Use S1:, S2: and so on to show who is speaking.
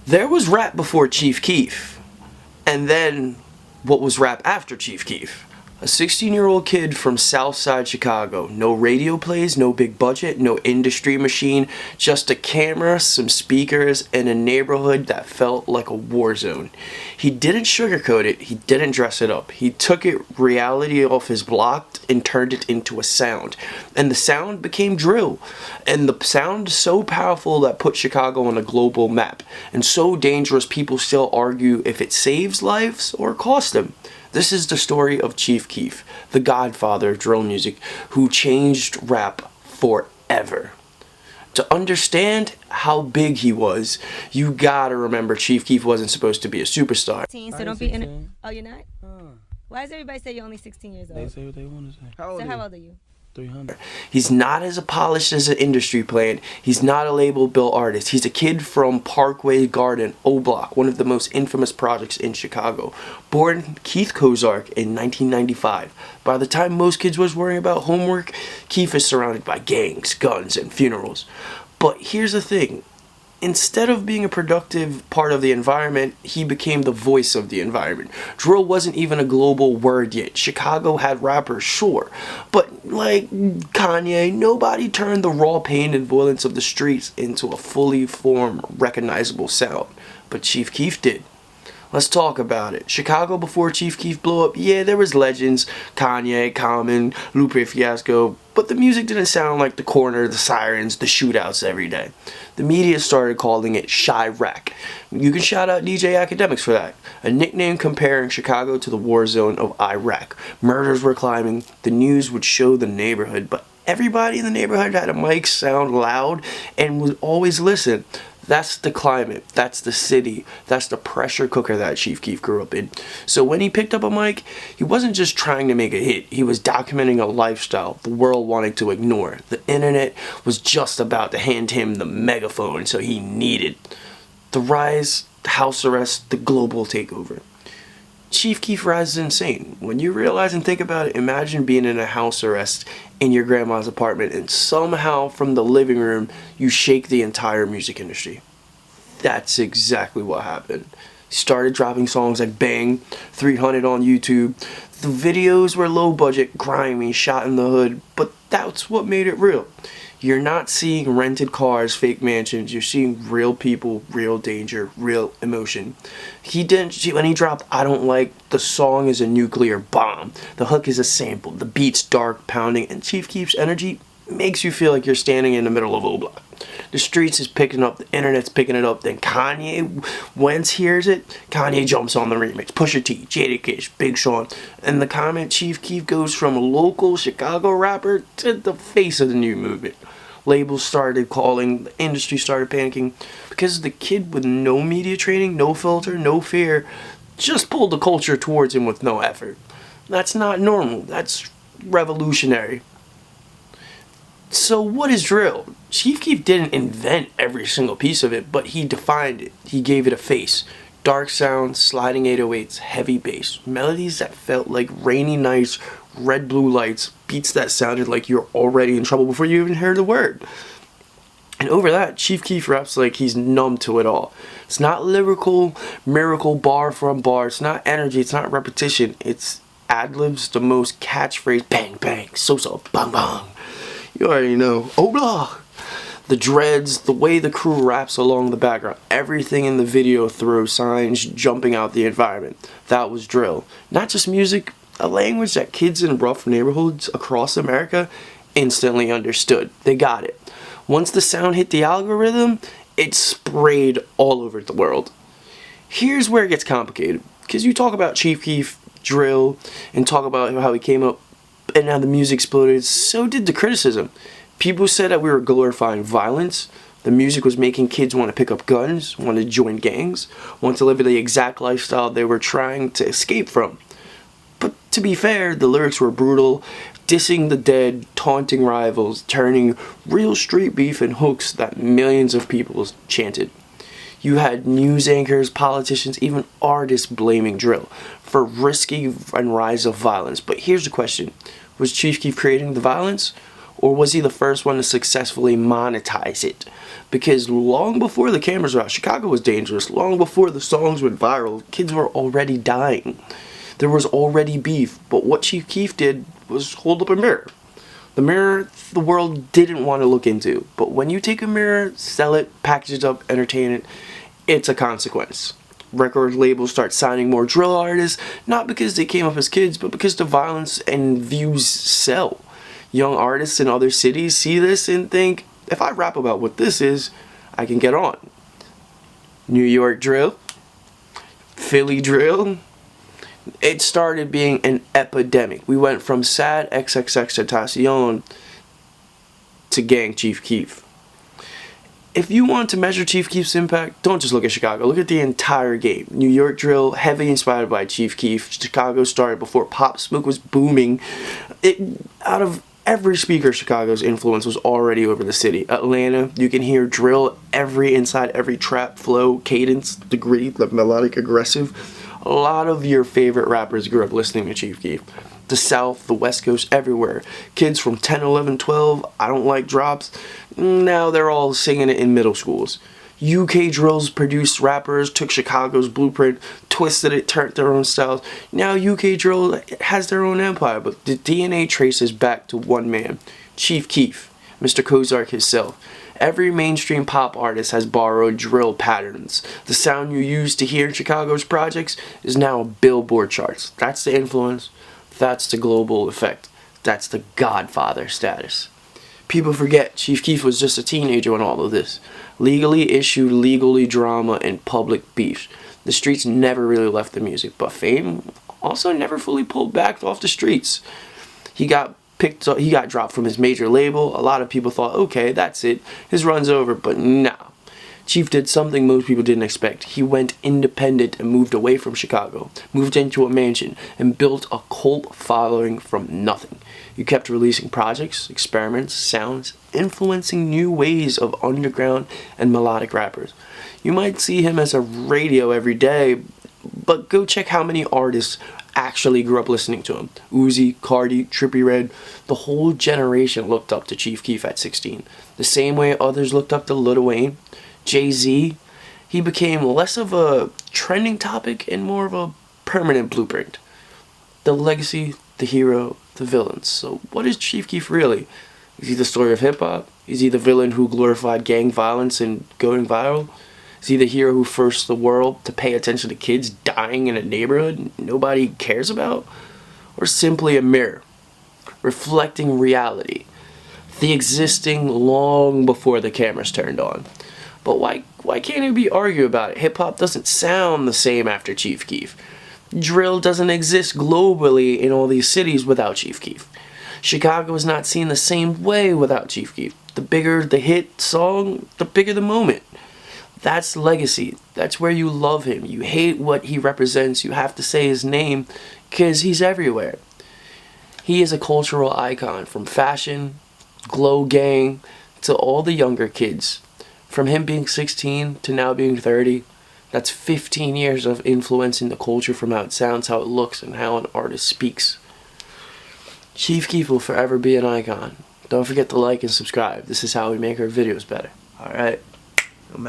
S1: There was rap before Chief Keef, and then what was rap after Chief Keef? A 16-year-old kid from Southside Chicago. No radio plays, no big budget, no industry machine, just a camera, some speakers, and a neighborhood that felt like a war zone. He didn't sugarcoat it, he didn't dress it up. He took it reality off his block and turned it into a sound. And the sound became drill. And the sound so powerful that put Chicago on a global map. And so dangerous people still argue if it saves lives or costs them. This is the story of Chief Keef, the godfather of drill music, who changed rap forever. To understand how big he was, you gotta remember Chief Keef wasn't supposed to be a superstar.
S2: So don't be in a, oh, you're not? Why does everybody say you're only 16 years old?
S3: They say what they want to say.
S2: How old are you?
S3: 300.
S1: He's not as polished as an industry plant. He's not a label built artist. He's a kid from Parkway Garden, O-Block, one of the most infamous projects in Chicago. Born Keith Kozark in 1995. By the time most kids was worrying about homework, Keith is surrounded by gangs, guns, and funerals. But here's the thing. Instead of being a productive part of the environment, he became the voice of the environment. Drill wasn't even a global word yet. Chicago had rappers, sure. But like Kanye, nobody turned the raw pain and violence of the streets into a fully formed, recognizable sound. But Chief Keef did. Let's talk about it. Chicago before Chief Keef blew up, yeah, there was legends, Kanye, Common, Lupe Fiasco, but the music didn't sound like the corner, the sirens, the shootouts every day. The media started calling it Chirac. You can shout out DJ Academics for that. A nickname comparing Chicago to the war zone of Iraq. Murders were climbing, the news would show the neighborhood, but everybody in the neighborhood had a mic, sound loud, and would always listen. That's the climate, that's the city, that's the pressure cooker that Chief Keef grew up in. So when he picked up a mic, he wasn't just trying to make a hit, he was documenting a lifestyle the world wanted to ignore. The internet was just about to hand him the megaphone, so he needed the rise, house arrest, the global takeover. Chief Keef Rise is insane. When you realize and think about it, imagine being in a house arrest in your grandma's apartment and somehow from the living room you shake the entire music industry. That's exactly what happened. He started dropping songs like Bang, 300 on YouTube. The videos were low budget, grimy, shot in the hood, but that's what made it real. You're not seeing rented cars, fake mansions. You're seeing real people, real danger, real emotion. When he dropped I Don't Like, the song is a nuclear bomb. The hook is a sample. The beat's dark, pounding, and Chief Keef's energy makes you feel like you're standing in the middle of O-Block. The streets is picking up, the internet's picking it up, then Kanye Wentz hears it, Kanye jumps on the remix. Pusha T, Jadakiss, Big Sean, and the comment Chief Keef goes from a local Chicago rapper to the face of the new movement. Labels started calling, the industry started panicking, because the kid with no media training, no filter, no fear, just pulled the culture towards him with no effort. That's not normal, that's revolutionary. So what is drill? Chief Keef didn't invent every single piece of it, but he defined it. He gave it a face. Dark sounds, sliding 808s, heavy bass, melodies that felt like rainy nights, red blue lights, beats that sounded like you're already in trouble before you even heard the word. And over that, Chief Keef raps like he's numb to it all. It's not lyrical, miracle, bar from bar. It's not energy, it's not repetition. It's ad-libs, the most catchphrase, bang, bang, Sosa, bang, bang. You already know. Oh, blah. The dreads, the way the crew raps along the background, everything in the video throws signs jumping out the environment. That was drill. Not just music, a language that kids in rough neighborhoods across America instantly understood. They got it. Once the sound hit the algorithm, it sprayed all over the world. Here's where it gets complicated. Because you talk about Chief Keef, drill, and talk about how he came up and how the music exploded, so did the criticism. People said that we were glorifying violence. The music was making kids want to pick up guns, want to join gangs, want to live the exact lifestyle they were trying to escape from. But to be fair, the lyrics were brutal, dissing the dead, taunting rivals, turning real street beef and hooks that millions of people chanted. You had news anchors, politicians, even artists blaming drill for risky and rise of violence. But here's the question. Was Chief Keef creating the violence? Or was he the first one to successfully monetize it? Because long before the cameras were out, Chicago was dangerous. Long before the songs went viral, kids were already dying. There was already beef. But what Chief Keef did was hold up a mirror. The mirror the world didn't want to look into. But when you take a mirror, sell it, package it up, entertain it, it's a consequence. Record labels start signing more drill artists, not because they came up as kids, but because the violence and views sell. Young artists in other cities see this and think, if I rap about what this is, I can get on. New York drill, Philly drill, it started being an epidemic. We went from sad XXXTentacion to gang Chief Keef. If you want to measure Chief Keef's impact, don't just look at Chicago. Look at the entire game. New York drill, heavily inspired by Chief Keef. Chicago started before Pop Smoke was booming. Out of every speaker, Chicago's influence was already over the city. Atlanta, you can hear drill inside every trap, flow, cadence, degree, the melodic, aggressive. A lot of your favorite rappers grew up listening to Chief Keef. The South, the West Coast, everywhere. Kids from 10, 11, 12, I don't like drops. Now they're all singing it in middle schools. UK drills produced rappers, took Chicago's blueprint, twisted it, turned their own styles. Now UK drill has their own empire, but the DNA traces back to one man, Chief Keef, Mr. Kozark himself. Every mainstream pop artist has borrowed drill patterns. The sound you used to hear in Chicago's projects is now Billboard charts. That's the influence. That's the global effect. That's the Godfather status. People forget Chief Keef was just a teenager when all of this. Legally issued, legally drama, and public beefs. The streets never really left the music, but fame also never fully pulled back off the streets. He got dropped from his major label. A lot of people thought, okay, that's it. His run's over, but nah. Chief did something most people didn't expect. He went independent and moved away from Chicago, moved into a mansion, and built a cult following from nothing. He kept releasing projects, experiments, sounds, influencing new ways of underground and melodic rappers. You might see him as a radio every day, but go check how many artists actually grew up listening to him. Uzi, Cardi, Trippie Redd, the whole generation looked up to Chief Keef at 16. The same way others looked up to Lil Wayne, Jay-Z. He became less of a trending topic and more of a permanent blueprint. The legacy, the hero, the villains. So what is Chief Keef really? Is he the story of hip-hop? Is he the villain who glorified gang violence and going viral? Is he the hero who forced the world to pay attention to kids dying in a neighborhood nobody cares about? Or simply a mirror, reflecting reality, the existing long before the cameras turned on? But why can't we be arguing about it? Hip-hop doesn't sound the same after Chief Keef. Drill doesn't exist globally in all these cities without Chief Keef. Chicago is not seen the same way without Chief Keef. The bigger the hit song, the bigger the moment. That's legacy. That's where you love him. You hate what he represents. You have to say his name because he's everywhere. He is a cultural icon, from fashion, Glow Gang, to all the younger kids. From him being 16 to now being 30, that's 15 years of influencing the culture, from how it sounds, how it looks, and how an artist speaks. Chief Keef will forever be an icon. Don't forget to like and subscribe. This is how we make our videos better. Alright?